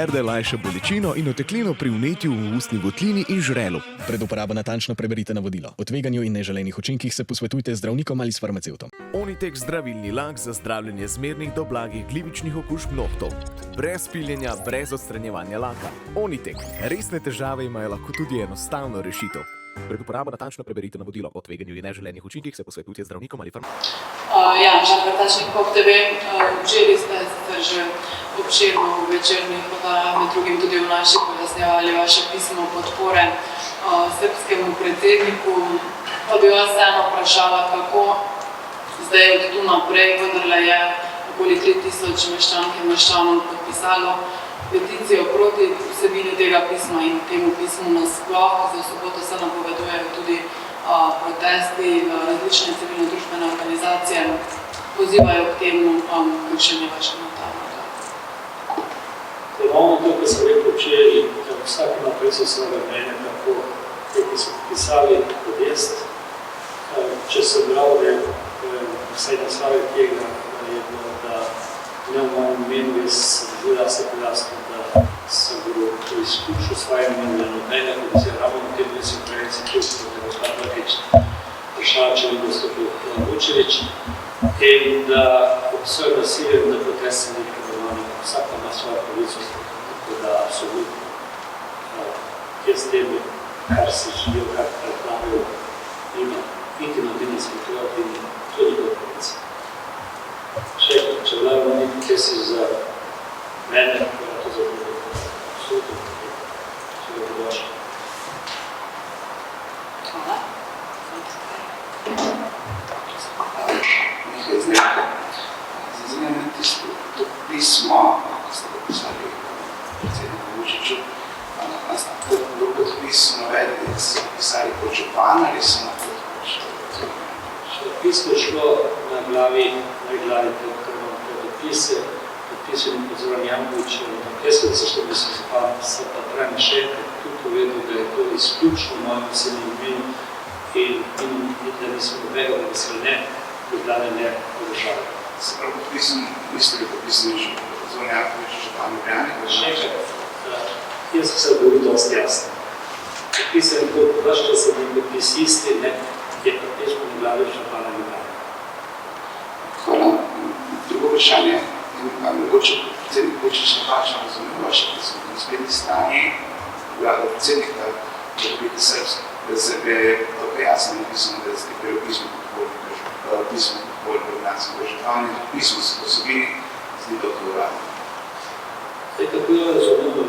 Verde lajša bolečino in oteklino pri vnetju v ustni votlini in žrelu. Pred uporabo natančno preberite navodilo. O tveganju in neželenih učinkih se posvetujte z zdravnikom ali s farmacevtom. Onitek zdravilni lak za zdravljenje zmernih do blagih glivičnih okužb nohtov. Brez piljenja, brez odstranjevanja laka. Onitek. Resne težave imajo lahko tudi enostavno rešitev. Pred uporabo natančno preberite navodilo. O tveganju in neželenih učinkih se posvetujte z zdravnikom ali farmacevtom. Žan Vrtačnik, Pop TV. Včeraj ste že obširno v večernih oddajah, med drugim tudi v naši pojasnjevali vaše pismo podpore srbskemu predsedniku. Pa bi vas vseeno vprašala, kako zdaj od tu naprej, vendarle je okoli 3000 meščank in meščanov podpisalo peticijo proti vsebini tega pisma in temu pismu nasploh. Za soboto se napovedujejo tudi protesti, različne civilno-družbene organizacije pozivajo k temu, kakšen je vaš komentar. Ravno to, kar sem rekel včeraj, vsak ima predvsem svojega mnenja, tako ki so podpisali kot jaz. Če sem bral, vsaj naslave tega je bilo, da ne v mojem imenu, jaz zelo jasno pojasnil, da sem bil izključil svoje mnenje na nobene komisije, ravno v tem konferenci, ki je gospod Vrtič, Vršačev in gospod Vučevič, in da obsoj nasilje na protest se nekaj normalno, vsak ima svojo pravico, tako da absolutno jaz tebe, kar si želijo, kar pravijo, ima niti na dini smetovati in tudi do pravice. Še, če vladamo nekaj, kje si za mene, koja to zavrlo, absolutno, če ga podošli. Hvala. Nekaj znaka. Zazimljeno to pismo, ko ste popisali predsedniku Vučiću, nas na kot podpis navedi, da ste popisali kot župan ali so na kot Pismo je šlo na glavi tega, kar imam podpise, podpisanim pod Zoran Jankovićem, jaz kot se što mislim župan, se pa pravim še enkrat tudi povedal, da je to izključno mojem posebnim imenu in da nismo novega, da se ne Ljubljane ne podržali. Se prav podpisan, niste li podpisani Zoran Janković, župan Ljubljane? Še enkrat, jaz se govorim dosti jasno. Podpisan kot vaš čas sem podpis isti, ne, je pa pismo na glavi župana Ljubljane. Hvala. Drugo vprašanje, mogoče predsednik Vučić napačno razumel vaše pismo. Na spletni strani vlada predsednika Republike Srpske, da se je to jasno napisano, da ste prejel pismo podpori Ljubljanskega župana in pismo se posebini zdi do to uradno. Zdaj, kako jo razumemo,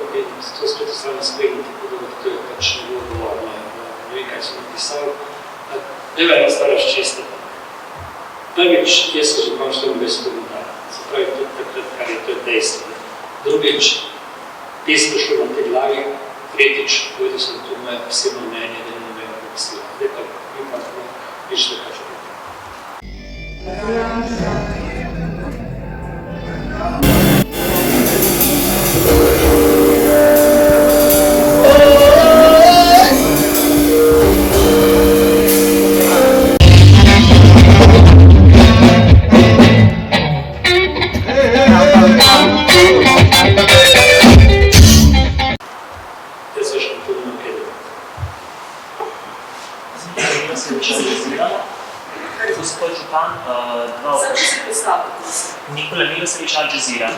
to spet ostane spletni, tako da to je pač ne bilo dovoljno. Ne vem, kaj sem napisal. Deva ena stara ščista. Prvič, jaz sem župan 24 komentar. Se pravi, to je takrat, kar je to dejstvo. Drugič, pismo šlo na te glavi. Tretjič, povedal sem to moje posebno mnenje, da ne nobeno pomisila. Zdaj pa mi pa tako ništa kaj čutim. Gospod župan, Nikola Milosević, Al Jazeera.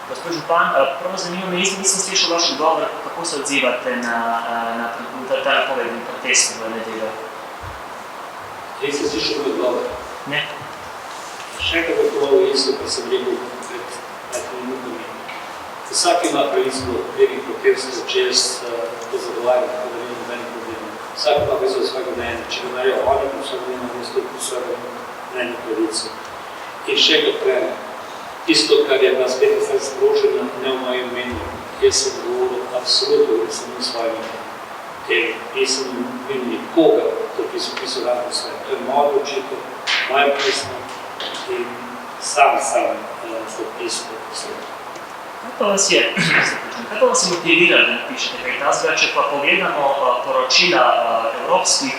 Gospod župan, prvo zanimivo me, nisem slišal vaš odgovor, kako se odzivate na ta napovedni protest v nedeljo. Nisem slišal odgovor? Ne. Še enkrat bi povedal isto, kar sem rekel pred minutami. Vsak ima pravico nekih protestov čez to zagovarjanje, tako da ni nobenih problemov. Vsak ima pravico svojega mnenja. Če ga narijo oni, pa vsak ima nastopi svojega mnenja pravico. In še enkrat pravim, tisto, kar je bila spet sprožena, ne v mojem imenu, jaz sem govoril absolutno, da sem v svojem imenu. Ker nisem imel nikoga, ki so pisali svoje. To je moja odločitev, moje pismo in sam pismo posebno. Kaj pa vas je motiviralo, da napišete kaj tasega? Če pa pogledamo poročila evropskih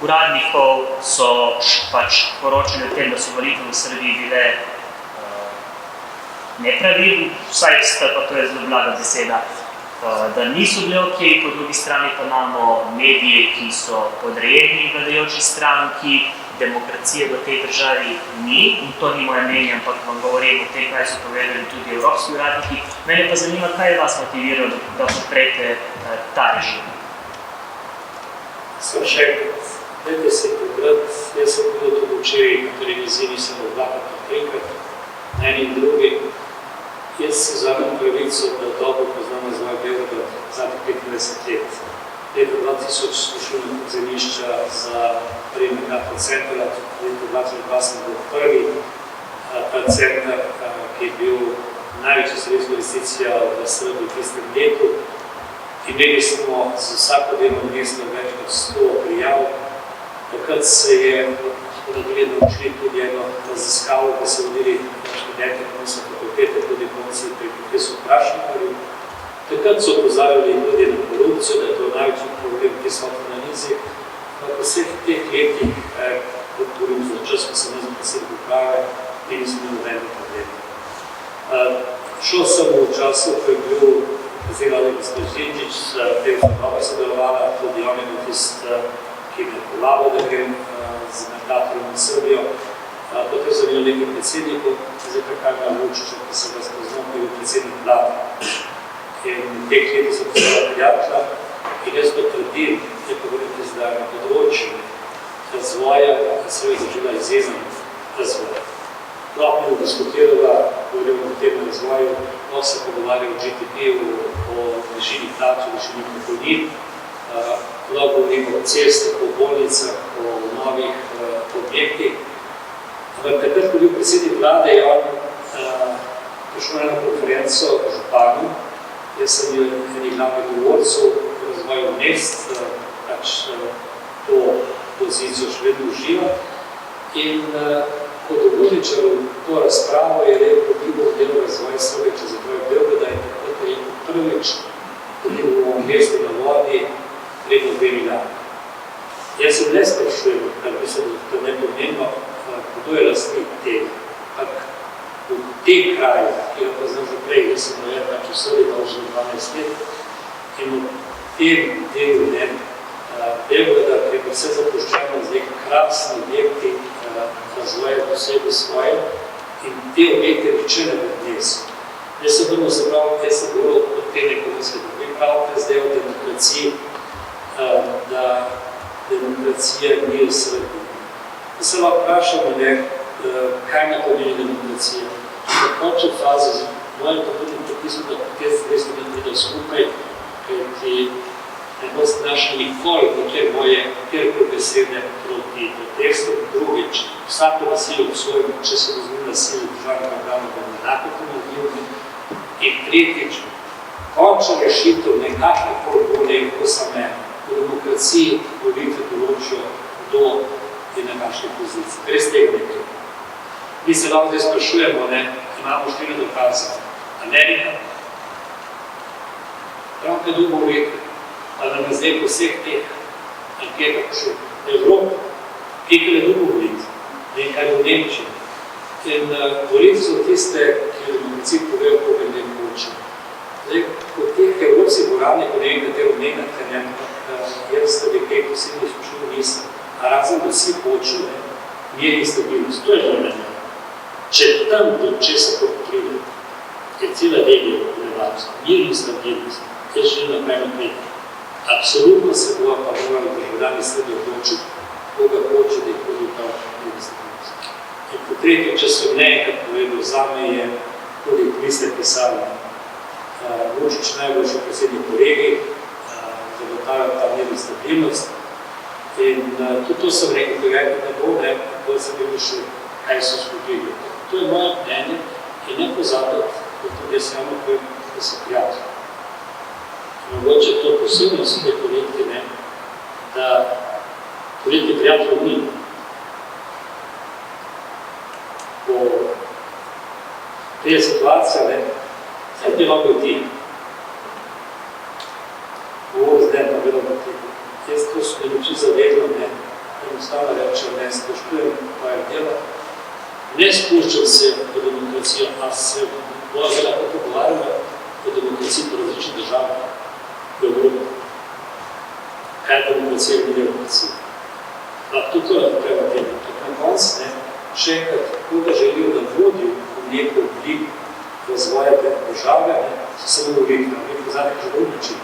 uradnikov, so pač poročali o tem, da so volitve v Srbiji bile nepravilni, vsaj pa to je zelo blaga beseda, da niso bili ok, po drugi strani pa imamo medije, ki so podrejeni vladajoči stranki, demokracije v tej državi ni, in to ni moje mnenje, ampak vam govorim o tem, kaj so povedali tudi evropski uradniki. Mene pa zanima, kaj je vas motiviralo, da podprete ta režim? Sem še enkrat, dajte se pogledati, jaz sem bilo tudi včeraj na televiziji, nisem dvakrat ali trikrat, na eni in drugi. Jaz si vzamem pravico, da dobro poznam razvoj Beograda zadnjih 25 let. Leta 2000 slušil zemljišča za prvi megatron center, leta 2002 sem bil prvi ta center, ki je bil največja slovenska investicija v Srbiji v tistem letu. Imeli smo z vsako delovno mesto več kot 100 prijav. Takrat se je spodobili naučili tudi eno raziskavo, ko so vodili študente ekonomske fakultete, tudi konci pri profesoru Prašnikarju. Takrat so opozarjali tudi na korupcijo, da je to največji problem prisotno na nizi. Po vseh teh letih, kot govorim za čas, ko sem nazval predsednik uprave, ti nismo imeli nobenega problema. Šel sem v času, ko je bil prezident Alek Stojičić, tem sem dobro sodelovala, tudi on je bil tist, ki me povabo, da grem z mandatorjem v Srbijo. Potem sem imel nekaj predsednikov, zdaj Karla Vučića, ki sem ga spoznal, ki je bil predsednik vlade. In teh letih sem postala prijatelja in jaz to trdim, da govorite zdaj na področju razvoja, se je začela izjemen razvoj. Lahko mi diskutirala, govorimo o tem razvoju, lahko se pogovarja o GDP-u, o višini plač, o višini pokojnin, lahko govorimo o cestah, o bolnicah, o novih objektih. Ampak takrat, ko je bil predsednik vlade, je on prišel na konferenco o županu. Jaz sem bil enih glavnih govorcev o razvoju mest, pač to pozicijo še vedno uživa. In kot uvodničar v to razpravo je rekel, da bo delo razvoja Srbije čez razvoj Beograda in takrat je rekel prvič, tudi v mestu na vodi, vredno 2 milijarde. Jaz se ne sprašujem, kar mislim, da to ne pomembno, kdo je lastnik tega. V tem kraju, ki jo poznam že prej, jaz sem rojen v Srbiji dolžen 12 let, in v tem delu Beograda, ki je vse zapuščeno, zdaj krasni objekti razvoja posebej svoje in te objekte niče ne odnesu. Jaz sem govoril o tem ekonomske dobi, pravite zdaj o demokraciji, da demokracija ni v Srbiji. Da se lahko vprašamo, kaj ne pomeni demokracija. V končni fazi, mojem pa tudi pripismo, da te stvari ne pridejo skupaj, kajti ne bo našel nikoli nekaj moje kjerkoli besede proti protestu. Drugič, vsako nasilje obsojimo, če se razumije nasilje državnega organa, bom enako to naredil. In tretjič, končna rešitev nekakšnih bolj, ko same v demokraciji volitve določijo, kdo je na naši poziciji. Brez tega nekaj. Mi se lahko zdaj sprašujemo, imamo 4 dokaze. Amerika, pravke Dubovik, pa nam je zdaj po vseh teh anketah še Evropa, kikele Dubovik, nekaj v Nemčiji. In volitve so tiste, ki v demokraciji povejo, koga ne moče. Zdaj, kot teh evropskih boravnih, ko ne vem, katero menjate, jaz ste nekaj posebno izpočil nisem. A razen, da vsi hočejo, mir in stabilnost. To je želeno. Če tam do česa pride, je cela regija nevarnost, mir in stabilnost, jaz želim naprej naprej. Absolutno se bo pa morali državljani Srbije odločiti, koga hoče, da jih vodi ta mir in stabilnost. In po tretje, če so nekaj povedal, zame je tudi liste pisali Vučić, najboljši predsednik v regiji, zagotavlja ta mir in stabilnost. In tudi to sem rekel, da ne bo, bolj sem bil še, kaj so zgodili. To je moje mnenje in ne pozabiti, da tudi jaz javno povem, da so prijatelji. Mogoče to posebnost te politike, da politike prijateljev ni. Po tej situaciji, zdaj bi lahko ti. Zdaj pa bilo pa ti. Jaz to so mi reči zavedno, enostavno rečem, spoštujem moje delo, ne spuščam se v demokracijo, a se Bomo se lahko pogovarjali o demokraciji po različnih državah v Evropi. Kaj je demokracija in demokracija? Tudi to lahko treba tega. Na koncu, še enkrat, koga želijo, da vodijo v neko oblik razvoja države, so samo volitve, volitve za nekaj drug način.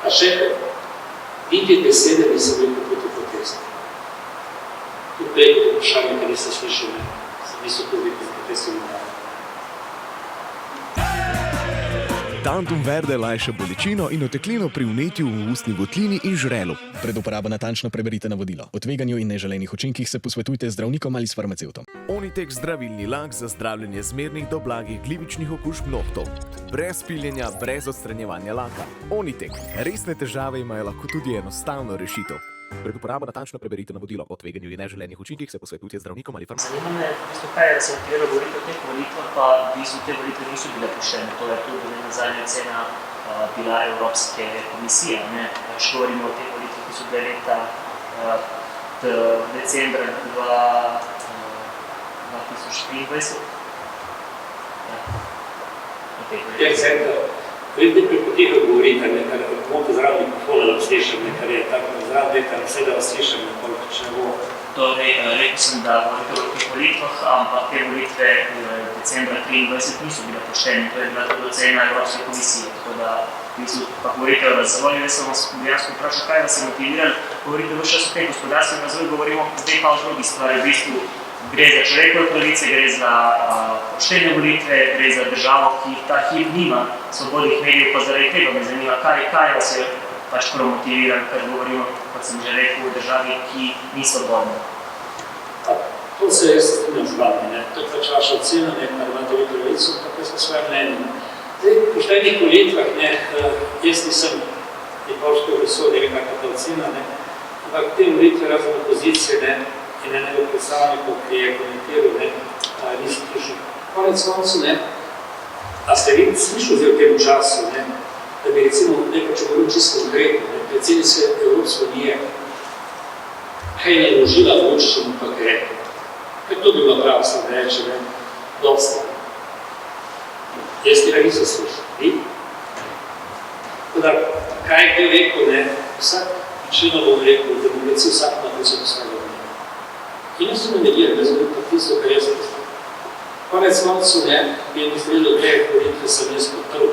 A še enkrat, niti besede nisem rekel proti protestu. Tudi prej kot vprašanje, ker nisem slišal, niso to videli protesti v Ljubljani. Tantum verde lajša bolečino in oteklino pri vnetju v ustni votlini in žrelu. Pred uporabo natančno preberite navodilo. O tveganju in neželenih učinkih se posvetujte z zdravnikom ali s farmacevtom. Onitek zdravilni lak za zdravljenje zmernih do blagih glivičnih okužb nohtov. Brez piljenja, brez odstranjevanja laka. Onitek. Resne težave imajo lahko tudi enostavno rešitev. Pred uporabo natančno preberite navodilo. O tveganju in neželenih učinkih se posvetujte z zdravnikom ali farmacevtom. Zanima me, kaj je, da se motiviralo govoriti o teh volitvah, pa v bistvu te volitve niso bile poštene. To je tudi nazadnja ocena bila Evropske komisije. Če govorimo o teh volitvah, ki so bile leta decembra 2023. Vedno prepotiho govorite, kar bomo zaradi mikrofona, da vas slišam, kar je tako zaradi leta, vse da vas slišam, če ne bo. Torej, rekel sem, da govorite o teh volitvah, ampak te volitve decembra 2023 niso bile poštene. To je bila tudi ocena Evropske komisije. Tako da, pa govorite o razvoju, jaz sem vas dejansko vprašal, kaj vas je motiviralo. Govorite vse čas o tem gospodarskem razvoju, govorimo zdaj pa o drugih stvari. V bistvu gre za človekove pravice, gre za poštene volitve, gre za državo, ki ta hip nima svobodnih medijev, pa zaradi tega me zanima, kaj vas je pač prav motiviran, ker govorimo, kot sem že rekel, o državi, ki ni svobodna. To se jaz strinjam z vami, to je pač vaša ocena, kar imate vi pravico, tako jaz pa svoje mnenje. Zdaj, po poštenih volitvah, jaz nisem nikoli v resodi, kakva ta ocena, ampak te volitve razen opozicije, in enega predstavnika, ki je komentiral, nisem slišal. Konec koncu, a ste vi slišali v tem času, da bi recimo nekaj, če govorim čisto konkretno, predsednica Evropske unije, kaj je naložila Vučiću, pa kaj rekel. Kaj to bi bilo prav, sem reče, dosta. Jaz tega nisem slišal. Vi? Tako da, kaj je rekel, vsak čino bom rekel, da bom rekel vsak na posebno svojega. In niso me negirali, da sem bil podpisal, kar jaz mislim. Konec koncu, bi mislili o teh volitve, sem jaz podprl,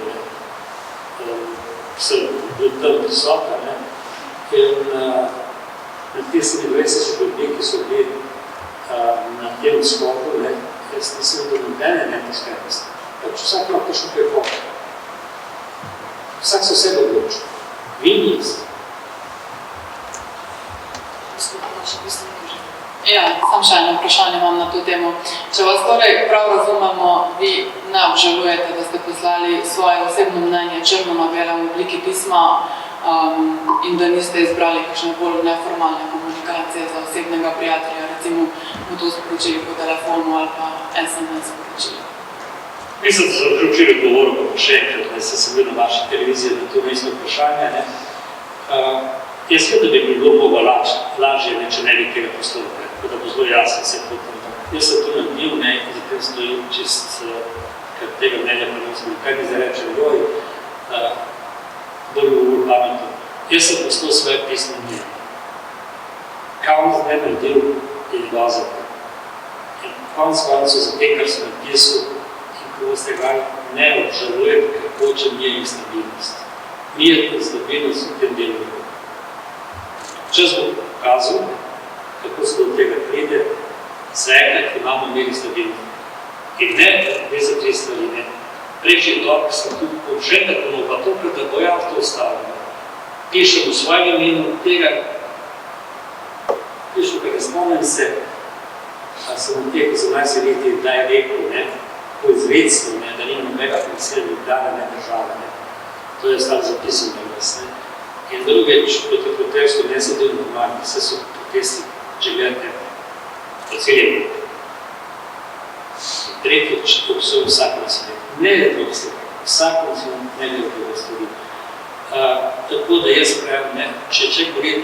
sem bil tam prisoka, in med 27 ljudmi, ki so bili na tem skoku, jaz nisem do nobene nepoštenosti. Pač vsak ima kakšno prepombo. Vsak se vse odločil. Vi niste. Ja, sam še eno vprašanje imam na to temo. Če vas torej prav razumemo, vi ne obžalujete, da ste poslali svoje osebno mnenje črno na belem v obliki pisma in da niste izbrali kakšne bolj neformalne komunikacije za osebnega prijatelja, recimo mu to sporočili po telefonu ali pa SMS sporočili. Mislim, da sem že včeraj govoril, pa še enkrat, da sem bil na vaši televiziji, da to isto vprašanje. Jaz vem, da bi bilo mnogo lažje, če ne bi tega poslal, da bo zelo jasno se potem. Jaz sem tu nadnil, in zatem stojim čist, ker tega mnenja pa nisem, kaj mi zdaj reče, bolj govor pametno. Jaz sem poslal svoje pisne mnenje. Kaj on zdaj naredil, je njegov zakon. In konc koncu za te, kar sem napisal, in ko boste gledali, ne obžalujem, kako če mir in stabilnost. Mir in stabilnost v tem delu. Čas bo pokazal, kako se do tega pride, zaenkrat imamo mir in stabilnost. In ne, gre za tri stvari, Prejšnji tork sem tudi še tako, pa tokrat, da bo jaz to ustavljeno. Pišem v svojem imenu tega, pišem, ker ne spomnim se, a sem v teh 18 leti, da je rekel, po izvedstvu, da nima nobega funkcija Ljubljana, ne države. To je stalo zapisano vas. In drugič, proti protestu, ne so tudi normalni, vse so protesti, če gledate, po celem. Tretjič, obsojem vsak na svet. Ne je to vse, vsak na svet ne je to stvari. Tako da jaz pravim, če govorim,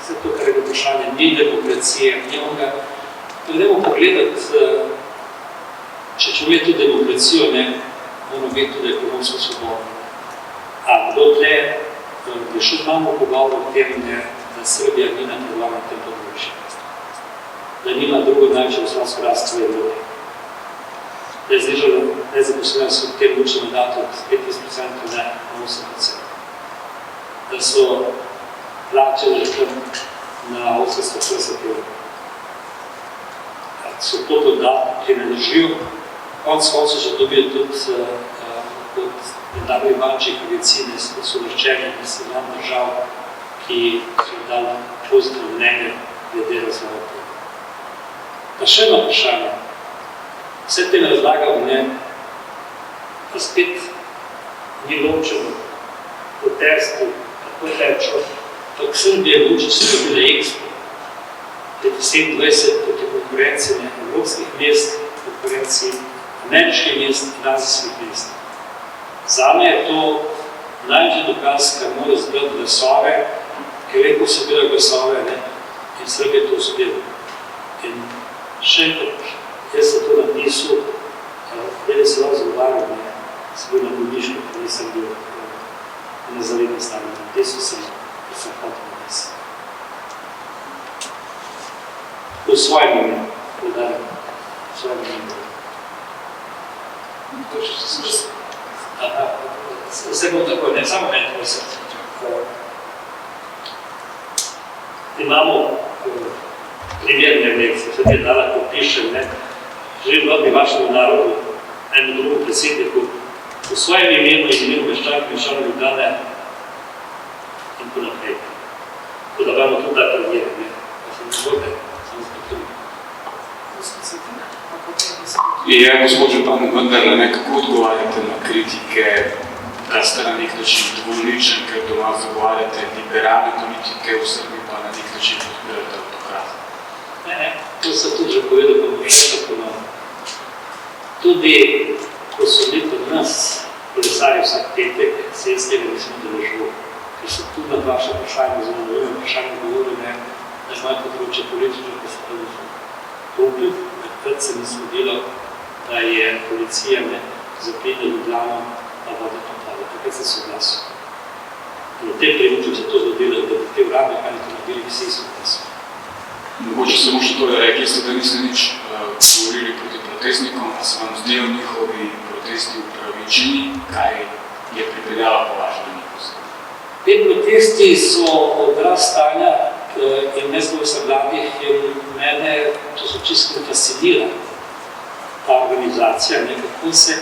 vse to, kar je vprašanje, ni demokracije, ni onga. Gremo pogledati, če če imeti to demokracijo, moramo biti tudi ekonomsko svobodno. A do tle je še znamo pogovor o tem, da Srbija ni napredovala na tem področju. Da nima drugo največje gospodarsko rast v Evropi. Da je znižala nezaposlenost v tem učnem mandatu od 15% na 8%. Da so plače na 840 evrov. So to dodatki, ki ne držijo. Konec še dobijo tudi od mednarodnih bančnih agencij, da so vrčeni na seznam držav, ki so dali pozitivno mnenje glede razvoja tega. Pa še eno vprašanje. Vse tem razlagam, pa spet ni ločeno po testu, tako rečo, tako Srbije Vučić so bile Expo. 27 proti konkurenci evropskih mest, konkurenci ameriških mest in azijskih mest. Zame je to največji dokaz, kar mora zbrati glasove, ker rekel so bile glasove in Srbije to uspelo. In še enkrat, jaz sem to napisal, da se lahko zagovarjal, sem bil na bolniški, ker nisem bil na zavednem stanju. Napisal sem, ker sem hotel napisati. V svojem imenu, podarim, v svojem imenu. Vse bom tako, ne samo en posel. Imamo primerne lekcije, se te dala, ko pišem, želim dobiti vašemu narodu, enemu drugemu predsedniku, v svojem imenu in imenu Meščanke Meščanov Ljubljane in po naprej. Tako da imamo tudi ta premijer, pa sem zgodaj. Ja, gospod župan, vendarle nekako odgovarjate na kritike, da ste na nek način dvoličen, ker doma zagovarjate liberalne politike v Srbiji, pa na nek način podpirate avtokrat. Ne, to sem tudi že povedal, pa bom še ponovno. Tudi, ko so bili pod nas kolesarji vsak petek, se jaz tega nisem deležil, ker sem tudi na vaše vprašanje, zelo novim vprašanje govoril, da je moje področje politično, ko se to vstopil, takrat se mi zgodilo, da je policija zaplinila Ljubljano, pa voda poplava. Takrat sem se oglasil. In v tem trenutku se to zgodilo, da bi te uradne naredili vsi so oglasil. Mogoče samo še to, rekli ste, da niste nič govorili proti protestnikom, a se vam zdijo njihovi protesti upravičeni, kaj je pripeljala po vašem njih? Te protesti so odraz stanja in ne zbog mladih, in mene to so čisto fascinira ta organizacija, kako se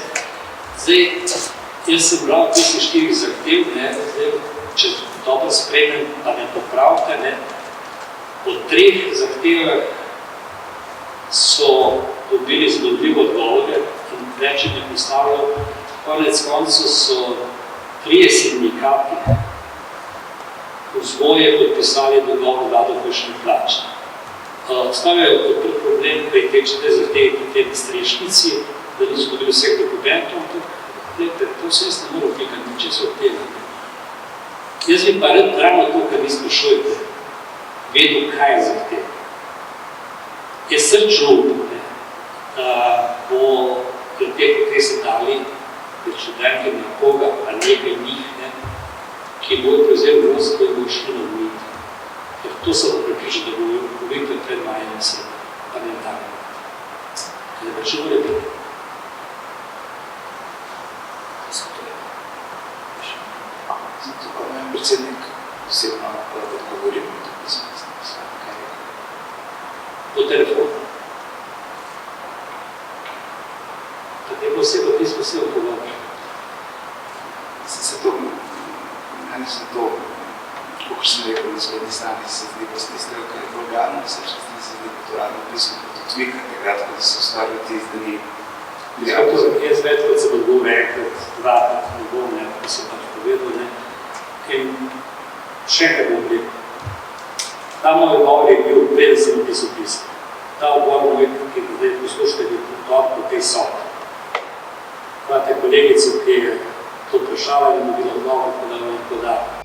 zdaj, jaz sem bral tistih 4 zahtev, zdaj, če dobro spremem, pa me popravite, od 3 zahtevah so dobili zgodljivo odgovore in več ne postavljal. Konec koncu so 3 sindikati vzgoje podpisali dogovor vlado povišanja plač. Stavljajo odprt problem pri te 4 zahtevi po tej strešnici, da niso dobili vseh dokumentov, ampak to se jaz ne moram vpikati, če se od tega. Jaz bi pa ravno to, kar mi sprašujete, vedel, kaj je zahteva. Jaz srčujem, da bo pri teh potresih dali študenti nekoga, pa nekaj njih, ki bojo prevzeli vrsto in bojo šli na volitve. Ker to se bo prepričal, da bojo volitve pred majem in se parlamentarno. Ne pa če bojo biti. Zato pa moj predsednik osebno odgovoril in to pismo. Po telefonu. Tako je oseba pismo se odgovoril. Meni se to, kako sem rekel, na zgodni strani se zdi, pa ste izdelal, kar je vulgarno, na srčni strani se zdi kulturalno pismo, kot odvika takrat, ko so ustvarjali ti izdani. Jaz večkrat sem odgovoril enkrat, 2-krat odgovoril, ko sem pač povedal, in še enkrat bom rekel. Ta moj odgovor je bil, preden sem napisal pismo. Ta odgovor moj, ki zdaj poslušate, je odgovor po tej sobi. Imate kolegico, ki je to vprašala in dobila odgovor, ko da vam podala.